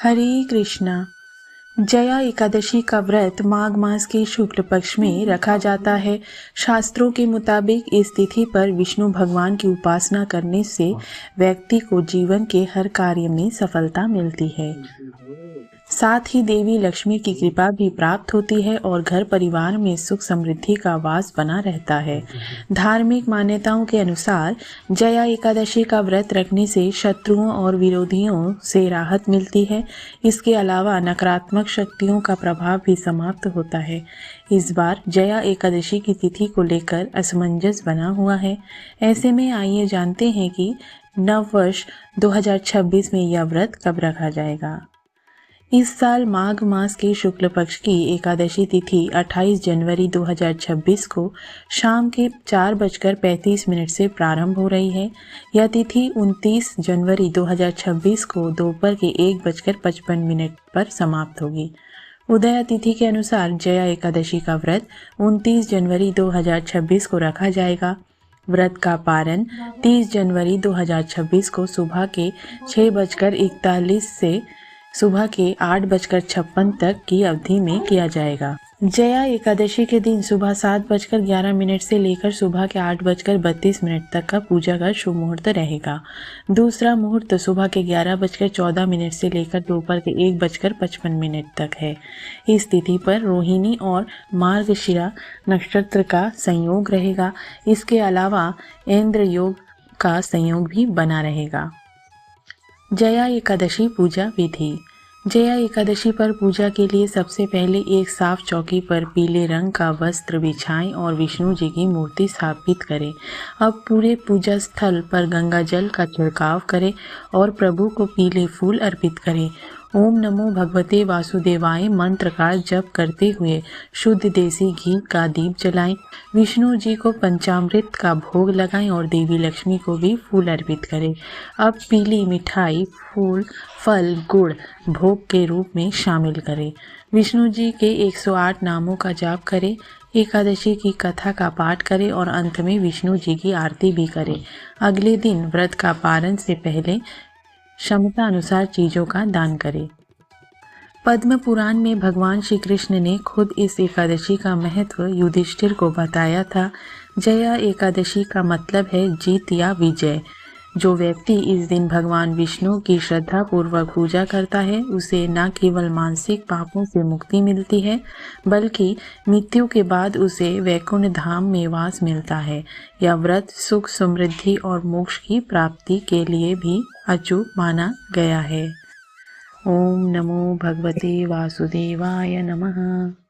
हरे कृष्णा। जया एकादशी का व्रत माघ मास के शुक्ल पक्ष में रखा जाता है। शास्त्रों के मुताबिक इस तिथि पर विष्णु भगवान की उपासना करने से व्यक्ति को जीवन के हर कार्य में सफलता मिलती है। साथ ही देवी लक्ष्मी की कृपा भी प्राप्त होती है और घर परिवार में सुख समृद्धि का वास बना रहता है। धार्मिक मान्यताओं के अनुसार जया एकादशी का व्रत रखने से शत्रुओं और विरोधियों से राहत मिलती है। इसके अलावा नकारात्मक शक्तियों का प्रभाव भी समाप्त होता है। इस बार जया एकादशी की तिथि को लेकर असमंजस बना हुआ है। ऐसे में आइए जानते हैं कि नव वर्ष 2026 में यह व्रत कब रखा जाएगा। इस साल माघ मास के शुक्ल पक्ष की एकादशी तिथि 28 जनवरी 2026 को शाम के 4:35 से प्रारंभ हो रही है। यह तिथि 29 जनवरी 2026 को दोपहर के 1:55 पर समाप्त होगी। उदय तिथि के अनुसार जया एकादशी का व्रत 29 जनवरी 2026 को रखा जाएगा। व्रत का पारण 30 जनवरी 2026 को सुबह के 6:41 से सुबह के 8:56 तक की अवधि में किया जाएगा। जया एकादशी के दिन सुबह 7:11 से लेकर सुबह के 8:32 तक का पूजा का शुभ मुहूर्त रहेगा। दूसरा मुहूर्त सुबह के 11:14 से लेकर दोपहर के 1:55 तक है। इस तिथि पर रोहिणी और मार्गशिरा नक्षत्र का संयोग रहेगा। इसके अलावा इंद्र योग का संयोग भी बना रहेगा। जया एकादशी पूजा विधि। जया एकादशी पर पूजा के लिए सबसे पहले एक साफ चौकी पर पीले रंग का वस्त्र बिछाएं और विष्णु जी की मूर्ति स्थापित करें। अब पूरे पूजा स्थल पर गंगा जल का छिड़काव करें और प्रभु को पीले फूल अर्पित करें। ओम नमो भगवते वासुदेवाय मंत्र का जप करते हुए शुद्ध देसी घी का दीप जलाएं। विष्णु जी को पंचामृत का भोग लगाएं और देवी लक्ष्मी को भी फूल अर्पित करें। अब पीली मिठाई, फूल, फल, गुड़ भोग के रूप में शामिल करें। विष्णु जी के 108 नामों का जाप करें। एकादशी की कथा का पाठ करें और अंत में विष्णु जी की आरती भी करें। अगले दिन व्रत का पारण से पहले क्षमता अनुसार चीजों का दान करें। पद्म पुराण में भगवान श्री कृष्ण ने खुद इस एकादशी का महत्व युधिष्ठिर को बताया था। जया एकादशी का मतलब है जीत या विजय। जो व्यक्ति इस दिन भगवान विष्णु की श्रद्धा पूर्वक पूजा करता है उसे न केवल मानसिक पापों से मुक्ति मिलती है बल्कि मृत्यु के बाद उसे वैकुंठ धाम में वास मिलता है। यह व्रत सुख, समृद्धि और मोक्ष की प्राप्ति के लिए भी अचूक माना गया है। ओम नमो भगवते वासुदेवाय नमः।